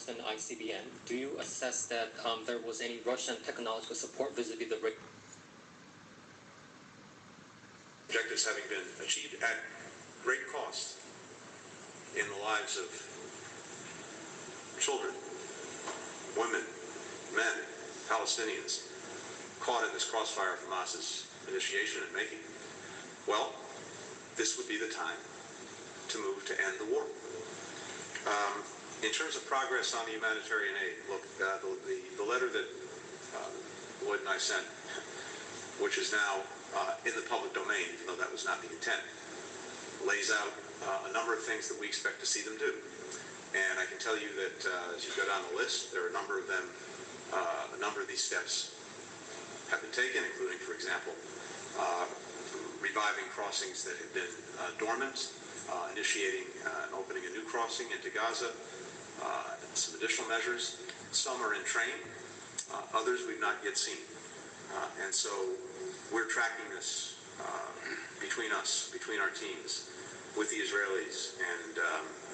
than ICBM. Do you assess that there was any Russian technological support vis-a-vis the objectives having been achieved at great cost in the lives of children, women, men, Palestinians, caught in this crossfire from Hamas's initiation and making? Well, this would be the time to move to end the war. In terms of progress on the humanitarian aid, look, the letter that Lloyd and I sent, which is now in the public domain, even though that was not the intent, lays out a number of things that we expect to see them do. And I can tell you that as you go down the list, there are a number of them, a number of these steps have been taken, including, for example, reviving crossings that had been dormant, initiating and opening a new crossing into Gaza, some additional measures. Some are in train, others we've not yet seen. And so we're tracking this between us, between our teams, with the Israelis and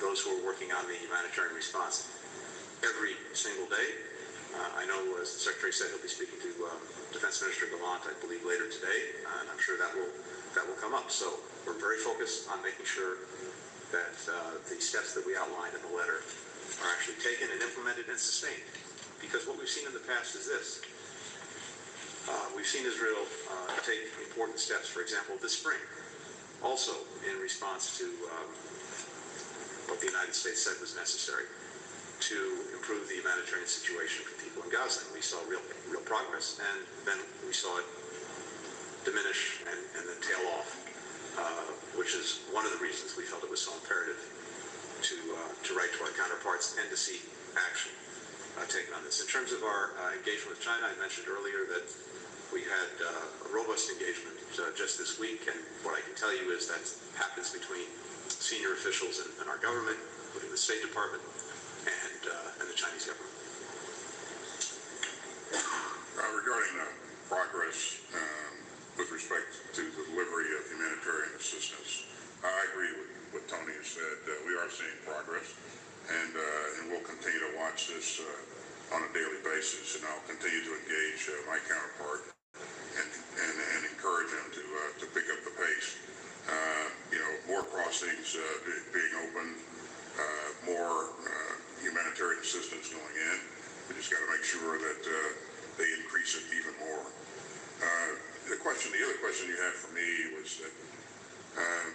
those who are working on the humanitarian response every single day. I know, as the Secretary said, he'll be speaking to Defense Minister Gallant, I believe, later today, and I'm sure that will come up. So we're very focused on making sure that the steps that we outlined in the letter are actually taken and implemented and sustained. Because what we've seen in the past is this. We've seen Israel take important steps, for example, this spring, also in response to what the United States said was necessary to improve the humanitarian situation for people in Gaza. And we saw real progress, and then we saw it diminish and then tail off, which is one of the reasons we felt it was so imperative to write to our counterparts and to see action taken on this. In terms of our engagement with China, I mentioned earlier that we had a robust engagement just this week, and what I can tell you is that happens between senior officials in our government, including the State Department and the Chinese government. Regarding progress with respect to the delivery of humanitarian assistance, I agree with what Tony has said. We are seeing progress, and we'll continue to watch this on a daily basis, and I'll continue to engage my counterpart and encourage him to pick up the pace. More crossings being opened, more humanitarian assistance going in. We just got to make sure that they increase it even more. The other question you had for me was that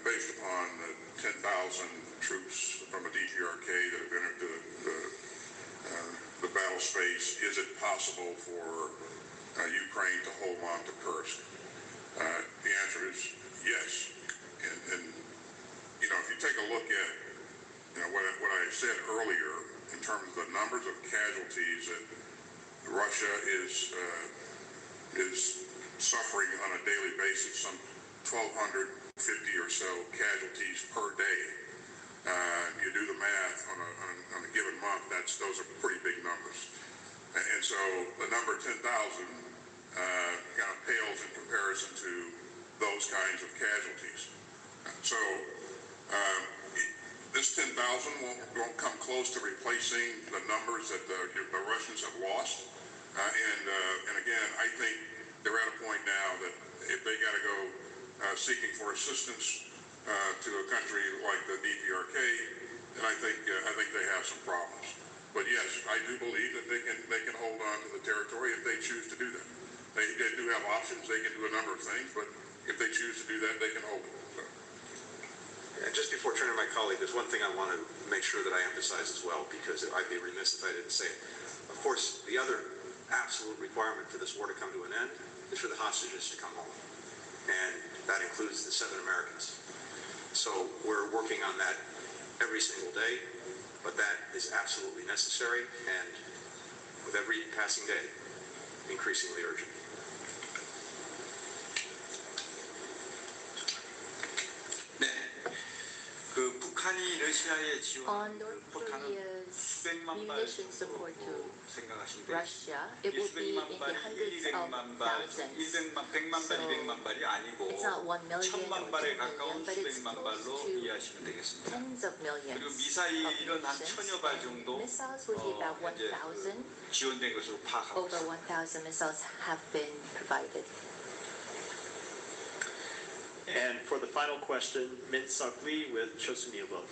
based upon the 10,000 troops from the DPRK that have entered the battle space, is it possible for Ukraine to hold on to Kursk? The answer is yes. And if you take a look at what I said earlier in terms of the numbers of casualties that Russia is suffering on a daily basis, some 1,250 or so casualties per day. You do the math on a given month, those are pretty big numbers. And so the number 10,000 kind of pales in comparison to those kinds of casualties. So this 10,000 won't come close to replacing the numbers that the Russians have lost. And again, I think they're at a point now that if they got to go seeking for assistance to a country like the DPRK, then I think they have some problems. But yes, I do believe that they can hold on to the territory if they choose to do that. They do have options. They can do a number of things, but if they choose to do that, they can hold it. So. And just before turning to my colleague, there's one thing I want to make sure that I emphasize as well, because I'd be remiss if I didn't say it. Of course, the other absolute requirement for this war to come to an end is for the hostages to come home. And that includes the 7 Americans. So we're working on that every single day, but that is absolutely necessary, and with every passing day, increasingly urgent. 네, 북한 북한이 러시아에 On 지원한 North 포탄은 Korea's 수백만 발 munition support to 정도로 생각하시면 되겠습니다. Russia, it 이 would be in 수백만 the 발이 hundreds 1, of 200만 발, thousands. 100만 발, 200만 발이 아니고 It's not 1 million 천만 or 발에 2 가까운 million, but it's 수백만 close 발로 to 이해하시면 되겠습니다. tens of millions 그리고 of 미사일은 한 munitions. 천여 발 정도 Missiles would be about 이제 1,000. 지원된 것으로 파악하고 Over 있습니다. 1,000 missiles have been provided. And for the final question, Min Suk Lee with Chosun Ilbo.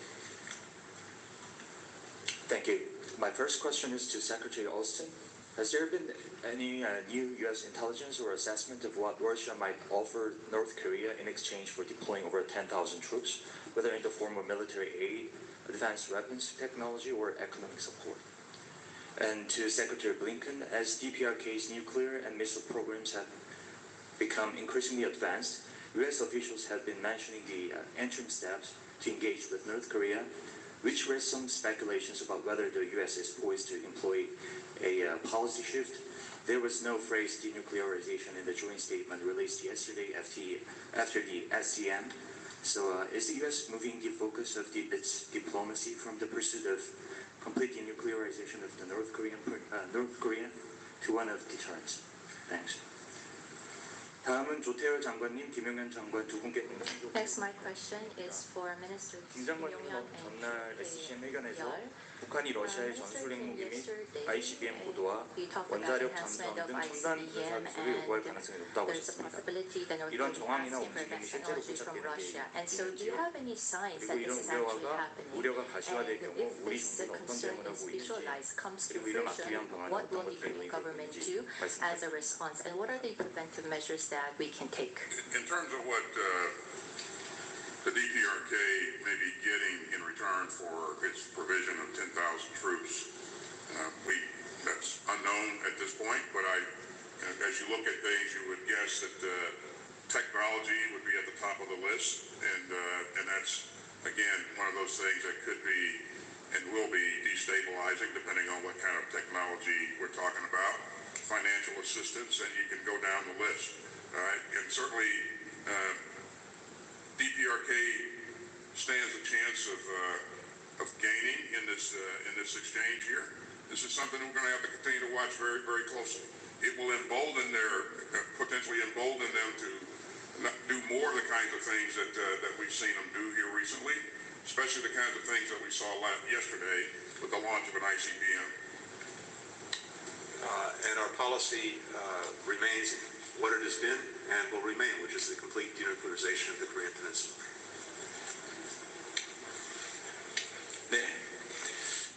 Thank you. My first question is to Secretary Austin. Has there been any new U.S. intelligence or assessment of what Russia might offer North Korea in exchange for deploying over 10,000 troops, whether in the form of military aid, advanced weapons technology, or economic support? And to Secretary Blinken, as DPRK's nuclear and missile programs have become increasingly advanced, U.S. officials have been mentioning the interim steps to engage with North Korea, which raised some speculations about whether the U.S. is poised to employ a policy shift. There was no phrase denuclearization in the joint statement released yesterday after the SCM. So is the U.S. moving the focus of its diplomacy from the pursuit of complete denuclearization of the North Korea to one of deterrence? Thanks. 다음은 조태열 장관님, 김용현 장관 두 분께 질문 Next, my question is for Minister 김 장관님은 Yong-hyun 전날 and SCM 회견에서 Tae-yul. 북한이 러시아의 전술 핵무기 및 ICBM 보도와 원자력 잠수함 등 첨단 군사 기술을 요구할 가능성이 높다고 There's a 하셨습니다. possibility that North 이런 Korea 정황이나 has 움직임이 advanced 실제로 technology from 포착되는 게 Russia. And so, do you 있는지요? have any signs 그리고 that 이런 this is actually happening? 우려가 가시화될 And 경우 if 우리 this 정부는 어떤 concern 대응을 is 하고 있는지, visualized, comes to 그리고 이를 막기 fruition, 위한 방안은 what 어떤 will the 것들이 Korean government 있는지 do as a 말씀드립니다. response? And what are the preventive measures that we can take? In terms of what the DPRK may be getting in return for its provision of 10,000 troops, that's unknown at this point, but as you look at things, you would guess that technology would be at the top of the list, and that's, again, one of those things that could be and will be destabilizing depending on what kind of technology we're talking about. Financial assistance, and you can go down the list. All right, and certainly DPRK stands a chance of gaining in this exchange here. This is something we're going to have to continue to watch very, very closely. It will potentially embolden them to do more of the kinds of things that we've seen them do here recently, especially the kinds of things that we saw yesterday with the launch of an ICBM. And our policy remains what it has been and will remain, which is the complete denuclearization of the Korean Peninsula. 네.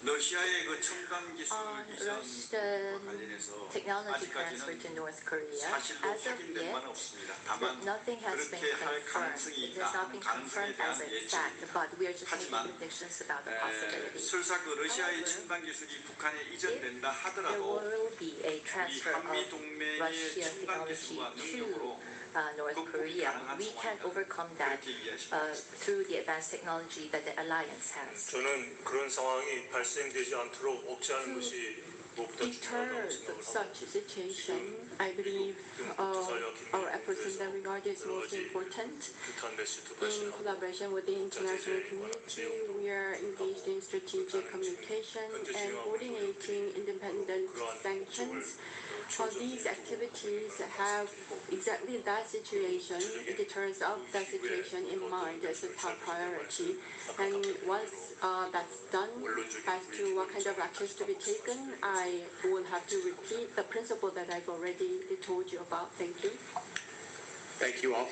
러시아의 그 첨단 기술 On 이전과 Russian 관련해서 technology transfer to 아직까지는 North Korea, 사실로 as of 확인된 yet, 바는 없습니다. 다만 nothing has been 그렇게 할 confirmed. 가능성이 It 있다 has not 하는 been 가능성에 confirmed 대한 as a fact, 예측입니다. but we are just making 하지만 predictions about the possibility. 설사 그 러시아의 However, 첨단 기술이 북한에 이전된다 There 하더라도 will be a 우리 transfer of 한미 동맹의 Russian 첨단 technology 기술과 능력으로 to North Korea. We can overcome that 그렇게 이해하시면 through the advanced technology that the alliance has. 저는 그런 상황이 발생되지 않도록 억제하는 것이 무엇보다 중요하다고 Deter 생각을 such 합니다. situation, I believe our efforts in that regard is most important. 규탄 메시지도 In 발신하고 collaboration with the international community, we are engaged in strategic communication and coordinating independent sanctions. These activities have exactly that situation, the deterrence of that situation in mind as a top priority. And once that's done, as to what kind of actions to be taken, I will have to repeat the principle that I've already told you about. Thank you. Thank you all.